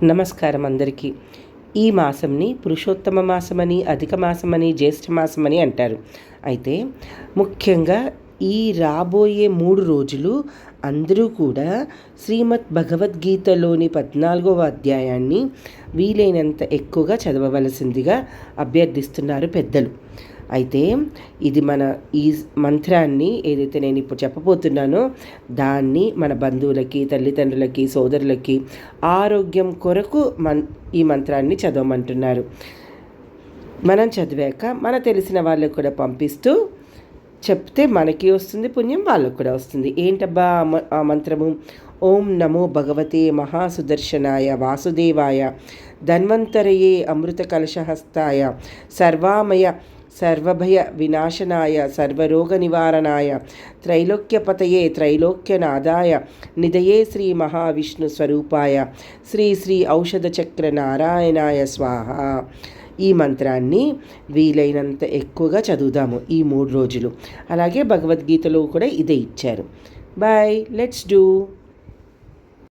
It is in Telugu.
నమస్కారం అందరికీ. ఈ మాసంని పురుషోత్తమ మాసమని, అధిక మాసమని, జ్యేష్ఠ మాసమని అంటారు. అయితే ముఖ్యంగా ఈ రాబోయే 3 రోజులు అందరూ కూడా శ్రీమద్ భగవద్గీతలోని 14వ అధ్యాయాన్ని వీలైనంత ఎక్కువగా చదవవలసిందిగా అభ్యర్థిస్తున్నారు పెద్దలు. అయితే ఇది ఈ మంత్రాన్ని ఏదైతే నేను ఇప్పుడు చెప్పబోతున్నానో దాన్ని మన బంధువులకి, తల్లిదండ్రులకి, సోదరులకి ఆరోగ్యం కొరకు ఈ మంత్రాన్ని చదవమంటున్నారు. మనం చదివాక మన తెలిసిన వాళ్ళకు కూడా పంపిస్తూ చెప్తే మనకి వస్తుంది పుణ్యం, వాళ్ళకు కూడా వస్తుంది. ఏంటబ్బా ఆ మంత్రము? ఓం నమో భగవతే మహాసుదర్శనాయ వాసుదేవాయ ధన్వంతరయే అమృత కలశహస్తాయ సర్వామయ సర్వభయ వినాశనాయ సర్వరోగ నివారణాయ త్రైలోక్యపతయే త్రైలోక్యనాదాయ నిధయే శ్రీ మహావిష్ణు స్వరూపాయ శ్రీ శ్రీ ఔషధచక్ర నారాయణాయ స్వాహ. ఈ మంత్రాన్ని వీలైనంత ఎక్కువగా చదువుదాము ఈ 3 రోజులు. అలాగే భగవద్గీతలో కూడా ఇదే ఇచ్చారు. Boy, let's do.